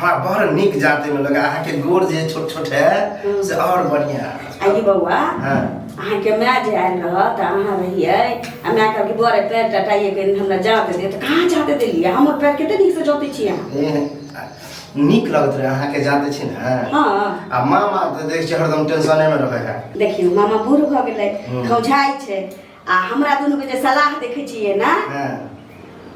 हाँ बड़ निक जाते में लगा अहाँ के गोड़ जे छोट छोट है से और बढ़िया आई बउआ हां अहाँ के मैं जे आयल रहत अहाँ रहिए आ मैं कहब कि बड़े पैर टटाइए के हमरा जाते दे त कहां जाते देलिए हमर पैर केते निक से जोते छी निक लगत रहे अहाँ के जाते छी ना हां आ मामा त देख छ हरदम टेंशने में रहे है देखियो मामा बूढ़ भ गेलै खौझाई छै आ हमरा दुनु के जे सलाह देखै छिए ना हां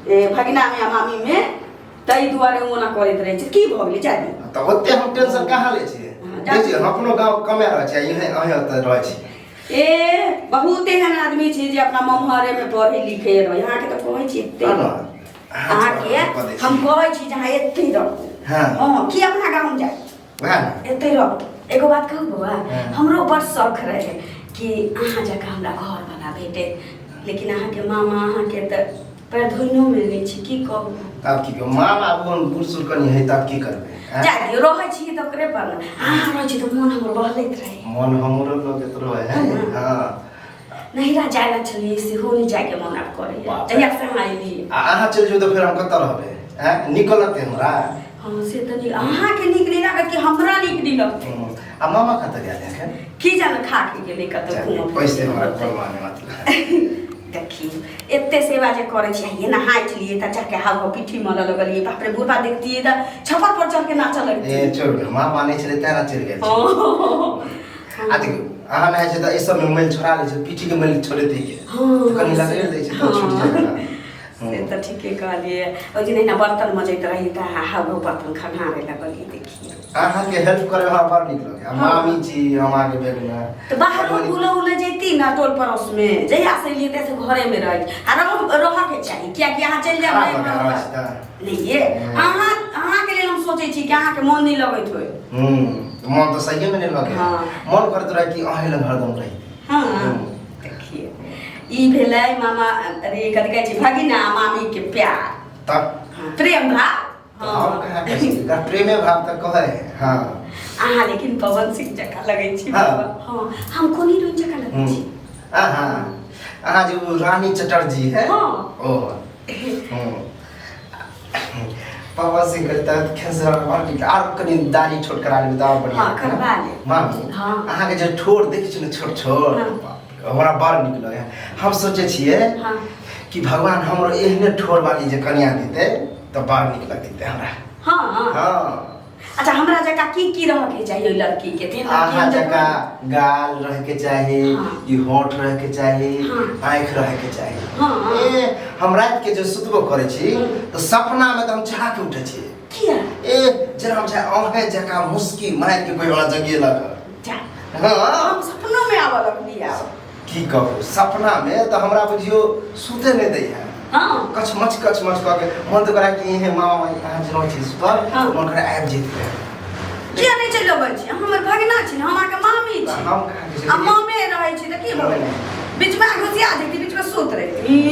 ए भगिना में आ मामी में तई दुआरे ओना करैत रहै छै की भ गेलै जादी त ओते हम टेंशन कहां ले छी देखिए अपनो गांव कमे रह छै यही अहीं त रह छी ए बहुत एहन आदमी छै जे अपना ममहरे में पढ़े लिखे रह यहाँ के त कहै छी एते अहाँ के हम कहै छी जहाँ एते रहू हां की अपना गांव जाय वहां एते रहू एगो बात कहू बउआ हमरो बड़ शौक रहे कि अहाँ जगह हमरा घर बना भेटे लेकिन अहाँ के मामा अहाँ के त पैर धोइनो में ले छी की कहू अब की मामा अपन बुढ़ कनी है तब की करबे जादी रहै छी त करे पर अहाँ रहै छी त मन हमर बहलैत रहे मन हमरो लगैत रहे है हां नहिरा जायला चलिए से हो नहीं जाके मन आप करे तहिया से हम आइली अहाँ चल जो तो फिर हम कत रहबे हैं निकलते हमरा हां से त नहीं अहाँ के निक नहीं लागत कि हमरा निक नहीं लगते आ मामा कत गेल है की जाने खा के गेले कत घूम पैसे हमरा परमाने मतलब देखियो एते सेवा जे करे छी ये नहाय छलिए त जाके हाव पिठी में लगलिए बाप रे बुढ़ा देखतिए त छपर पर चढ़ के नाचल लगती ए छोड़ मामा नहीं छले तेरा चल गेल आ देखियो अहाँ नहीं छै त ई सब में मैल छोड़ा ले छै पिठी के मैल छोड़े दे के कनी लगे दे छै त छूट जाएगा से त ठीके कहलिए ओ दिन ना बर्तन मजैत रही त हाव बर्तन खंगारे लगलिए देखिए अहाँ के हेल्प करे हमरा बड़ निक लगे मामी जी हम आगे बेगना तो बाहर में उले जैती ना टोल पड़ोस में जहिया से लिए ते घर में रह आ रह के चाहिए क्या कि यहां चल जाए नहीं ये अहाँ के लिए हम सोचे छी कि अहाँ के मन नहीं लगैत होय मन तो सही में नहीं लगे मन करत रहे कि अहे लग हरदम रही हां देखिए ई भेलै मामा अरे कथि कहै छी भगिना मामी के प्यार तब प्रेम भाव हां प्रेमे भाव तक कहे हां अहाँ लेकिन पवन सिंह जका लगै छी हां हम कोनी रोज जका लगै छी अहाँ जो रानी चटर्जी है हां ओ पवन सिंह करता खेसर और कनी दाढ़ी छोट करा ले दाव बढ़िया हां करवा ले मामी अहाँ के जे ठोर देख छी न छोट छोट हमरा बड़ निक लगे हम सोचे छिए कि भगवान हमरो एहने ठोर वाली जे कन्या देते तो बड़ निक लगते हमरा हां हां अच्छा हमरा जका की रह के चाहिए लड़की के थे आहा जका गाल रह के चाहिए ई होठ रह के चाहिए आंख रह के चाहिए हां ए हम रात के जो सुतबो करे छी तो सपना में तो हम चाह के उठे छी किया ए जरा हम चाहे ओहे जका मुस्की मार के कोई वाला जगह लग जा हां हम सपनों में आवा लगलिया की कहू सपना में तो हमरा बुझियो सुते नहीं दै है हां कछ मच कह के मन तो करा कि हे मामा कहां जनो छी सुपर मन करे आब जेते किया नहीं चलो बच्ची हमर भगना छी हमरा के मामी छी हम कहां के आ मामे रहै छी त की भ गेलै बीच में घुसिया जेती बीच में सुत रही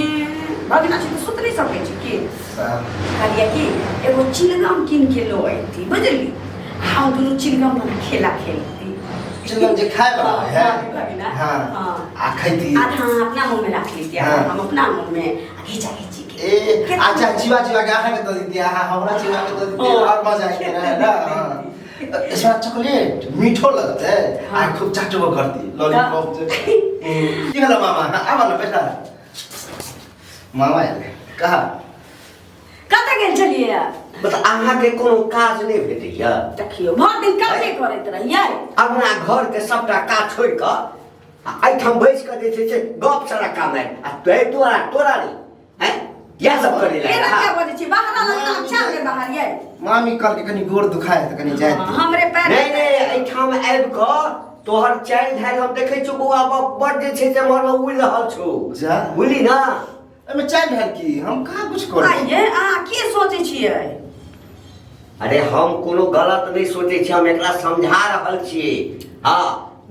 भगना छी त सुत नहीं सकै छी की कहलिए कि एगो चिलगम किन के लो आईती बुझली हम दुनु चिलगम बना खेला खेलती चिलगम जे खाए वाला है हां आ खैती आधा अपना मुंह में रख लीती हम अपना मुंह में घिचा घिची के ए अच्छा जीवा के आहा के दे दी आहा हमरा जीवा के दे दी और मजा आए रहे ना इसमें चॉकलेट मीठो लगते आ खूब चाटबो करती लॉलीपॉप की हला मामा आवा ना बेटा मामा आले कहा कत गेल छलिए बता अहाँ के कोनो काज नहीं भेटैया देखियो भर दिन काजे करैत रहिए अपना घर के सबटा काज छोड़ के आइठम बैस के जे छै गप सरा काम है आ तोरा रे हैं या सब करे ला क्या बोले छी बाहर लगा अच्छा के बाहर ये मामी कल के कनी गोर दुखाए त कनी जाय हमरे पैर नहीं आइठम आबि के तोहर चाइल्ड है हम देखे छु बउआ बड़ जे छै से हमर उड़ रहल छु जा बुझली ना एमे चाइल्ड है की हम कहां कुछ कर आइए आ की सोचे छिए अरे हम कोनो गलत नहीं सोचे छी हम एकरा समझा रहल छी हां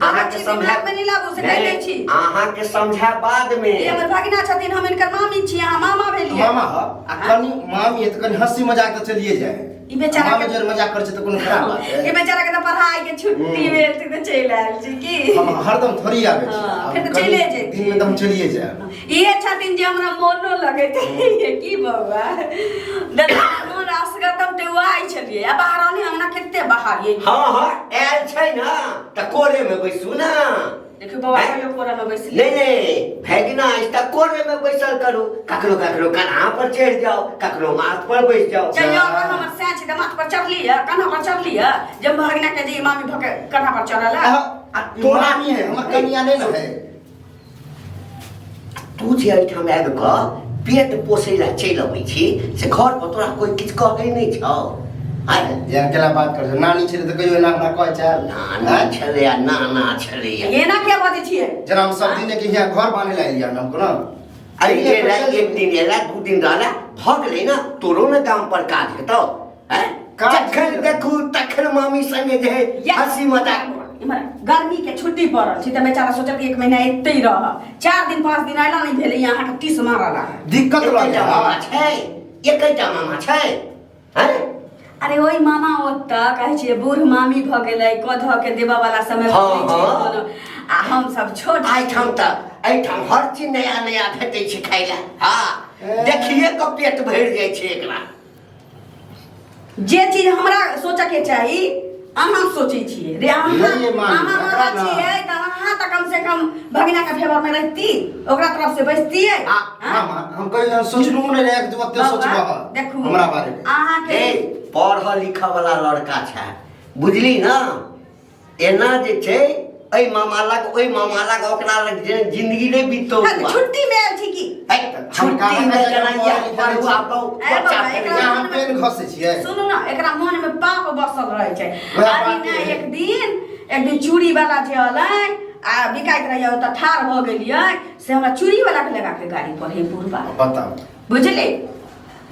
अहाँ के समझा में नहीं लागू से कहै छी अहाँ के समझा बाद में ये हमर भगिना छथिन हम इनकर मामी छी अहाँ मामा भेलिए मामा आ कनी मामी है त कनी हंसी मजाक त चलिए जाए ई बेचारा मामी जर मजाक कर छ त कोनो खराब बात है ई बेचारा के त पढ़ाई के छुट्टी भेल त चल आयल छी की हम हरदम थोड़ी आवे छी फिर तो चले जे दिन में त हम चलिए जाए ये छथिन जे हमरा मोनो लगैत की बाबा दादा मोन असगतम ते आइ छलिए आ बाहर पठारिए हाँ हाँ आयल छै ना त कोरे में बैसू ना देखियो बाबा कहियो कोरा में बैसली नहीं भैगना इसका कोरे में बैसल करू ककरो ककरो कन्हा पर चढ़ जाओ ककरो माथ पर बैठ जाओ चलियो हमर साँच के माथ पर चढ़ली है कन्हा पर चढ़ली है जब भगना के दी मामी भके कन्हा पर चढ़ल है तोरा नहीं है हमर कनिया नहीं ना है तू जे एठाम आबि कऽ पेट पोसै ला चलि अबै छी से घर पर तोरा कोई किछु कहै नहीं छौ यार केला बात कर नानी छले त कहियो ना हमरा कहै छै नाना छले आ नाना छले एना के बाजै छियै जना हम सब दिन के यहाँ घर बाने ला एलिया हम को ना अरे एला एक दिन एला दू दिन रहला भ गेलै ना तोरो ने काम पर काज हेतौ हैं जखन देखू तखन मामी संगे जे हंसी मजाक इमहर गर्मी के छुट्टी पड़ल छी त बेचारा सोचल कि 1 महीना एतै रह 4 दिन 5 दिन आइला नहीं भेलै यहाँ के 30 मारला दिक्कत एकटा मामा छै एकटा मामा छै हैं अरे ओई मामा ओत कहै छियै बूढ़ मामी भ गेलै कध के देबा वाला समय हाँ, छै आ हम सब छोट एहिठाम हर चीज नया नया भेटै छै खाइ ला हाँ देखिए क पेट भरि जाइ छै एकरा जे चीज हमरा सोचे के चाही अहाँ सोचे छियै रे अहाँ छियै त अहाँ त कम से कम भगिना के फेवर में रहती ओकरा तरफ से बचतियै मामा हम कहियो सोचलू नहीं रे एक दू ओते सोचबा देखू हमरा बारे में अहाँ के पढ़ लिख वाला लड़का छै बुझली ना एना जे छै ऐ मामा लग ओइ मामा लग ओकरा लग जिंदगी नहीं बीतौ छुट्टी में आयल छी की छुट्टी में जना या पढ़ुआ तो बच्चा यहाँ पेन घसे छियै सुनू ना एकरा मन में पाप बसल रहे छै अरे ना एक दिन चूड़ी वाला जे अलै आ बिकाइत रहिए त ठार भ गेलियै से हमरा चूड़ी वाला के लगा के गाड़ी पर हे पूर्वा बताओ बुझले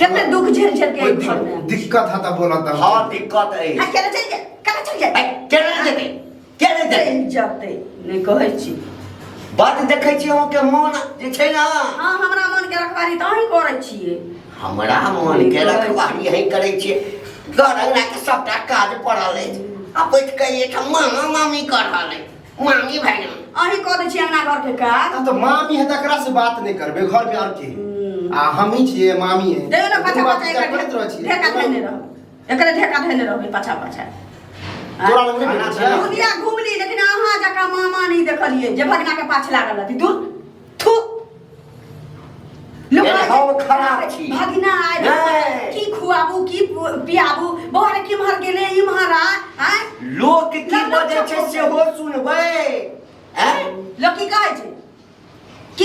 कितने दुख झेल के घर में दिक्कत है त बोला त हां दिक्कत है केना चल जाए केना जेते जते नहीं कहै छी बात देखै छी अहाँ के मन जे छै ना हां हमरा मन के रखवारी त अहीं करै छियै हमरा मन के रखवारी अहीं करै छियै घर अंगना के सबटा काज पड़ल अछि आ बैठ के एठाम मामा मामी कर रहल अछि मामी भाई अहीं कऽ दै छी अंगना घर के काज तो मामी है तकरा से बात नहीं करबे घर में और के आ हम ही छिए मामी है देखो ना पाछा पाछा ढेका धैने रहो एकरे ढेका धैने रहो पाछा पाछा तोरा लग नहीं भेटै छै दुनिया घुमली लेकिन अहाँ जका मामा नहीं देखलिए जे भगना के पाछ लागल रहती दूर थू लोग हम खराब छी भगना आइ की खुआबू की पियाबू बहर की मर गेले इम्हरा हैं लोग की बजे छै से हो सुनबै हैं लोग की कहै छै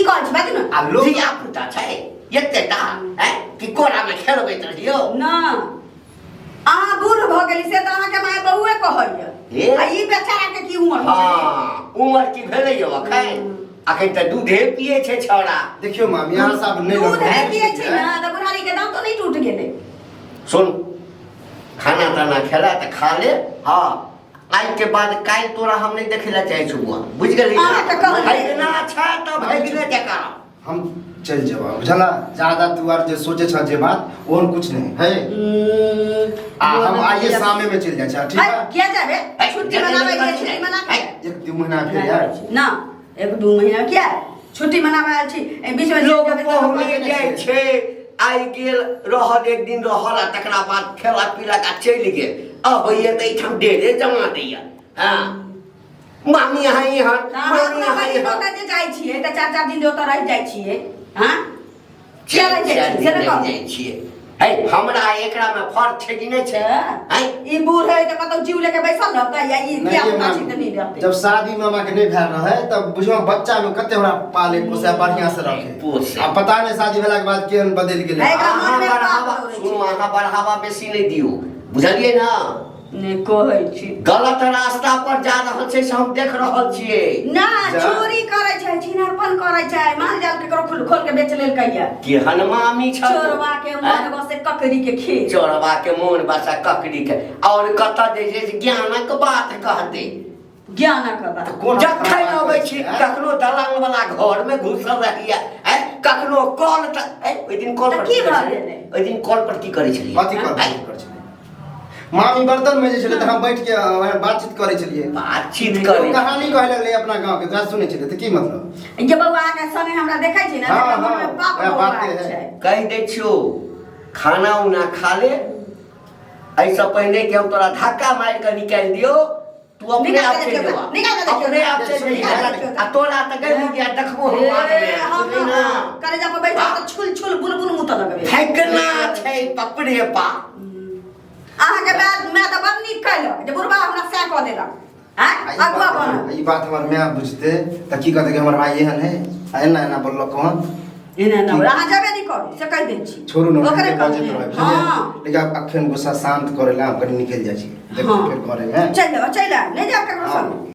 बाजू ना आ लोग धिया पुता छै एतेटा हैं कि कोरा में खेलबैत रहियो ना अहाँ बूढ़ भ गेली से त अहाँ के माय बउए कहैया आ ई बेचारा के की उमर हां उमर की भेलै यो अखन त दूधे पिए छै छौड़ा देखियो मामी यहाँ सब नहीं दूध पिए छै ना त बुढ़ारी के दांत तो नहीं टूट गेले सुन खाना ताना खेला त खा ले हां आज के बाद काल तोरा हम नहीं देखेला चाहे छुआ बुझ गेली ना अच्छा त भगने जका हम चल जावा बुझला ज्यादा तू आर जे सोचे छ जे बात ओन कुछ नहीं है हम आइए शाम में चल जाए ठीक है क्या जाबे छुट्टी मनावे के छुट्टी मनावे एक दो महीना फिर यार ना एक दो महीना क्या छुट्टी मनावे छी बीच में लोग पहुंचे जाय छै आई गेल रहल एक दिन रहल तकरा बाद खेला पीला का चल गेल अब ये त इठम डेरे जमा दैया हां मामी यहाँ मामी यहाँ जे जाइ छिए त 4-4 दिन ओत रह जाइ छिए हां चल जाइ छिए है हमरा एकरा में फर्क छै कि नहीं छै है ई बूढ़ है त कतौ जीव लेके बैसल रहता या ई क्या पता छै त नहीं रहते जब शादी मामा के नहीं भेल रहे तब बुझो बच्चा में कते हमरा पाले पोसे बढ़िया से रखे आ पता नहीं शादी भेला के बाद केन बदल गेलै बढ़ावा बेसी नहीं दियो बुझलिए ना ने कहै छी गलत रास्ता पर जा रहल छै से हम देख रहल छियै ना चोरी करै छै छिनारपन करै छै माल जाल के खोल के बेच लेल कहिया कि हनुमामी छ चोरवा के मन बसे ककड़ी के खेत चोरवा के मन बसा ककड़ी के और कत दे जे ज्ञानक बात कहते ज्ञानक बात जखन अबै छी कखनो दलान वाला घर में घुसल रहिया कखनो कॉल ओइ दिन कॉल पर की भ गेलै ओइ दिन कॉल पर की करै छलियै बात कर छलियै मामी बर्तन में जे छले त हम बैठ के बातचीत करे छलिए बातचीत करे कहानी कहे लगले अपना गांव के तोरा सुनै छले त की मतलब जे बउआ के संगे हमरा देखै छी ना त मन में पाप बात छै कह दे छियो खाना उना खा ले ऐसा पहले कि हम तोरा धक्का मार कर निकाल दियो तू अपने आप चल जा अपने आप चल जा आ तोरा त गई गया देखबो हम करे जा पे बैठा त छुल छुल बुलबुल मुत लगबे फेंकना छै पपड़े पा अहाँ के बाद मैं त बड़ नीक कहलो जे बुढ़बा हमरा से कह देला हैं अगवा बन ई बात हमर मैं बुझते त की कहते कि हमर भाई एहन है एना एना बोललो कौन एना ना अहाँ जाबे नहीं करू से कह दे छी छोड़ू न ओकरे बजे तो हां लेकिन अखन गुस्सा शांत करेला हम कहीं निकल जाइ छी देखो फिर करे में चल जा नहीं जा ककरो संग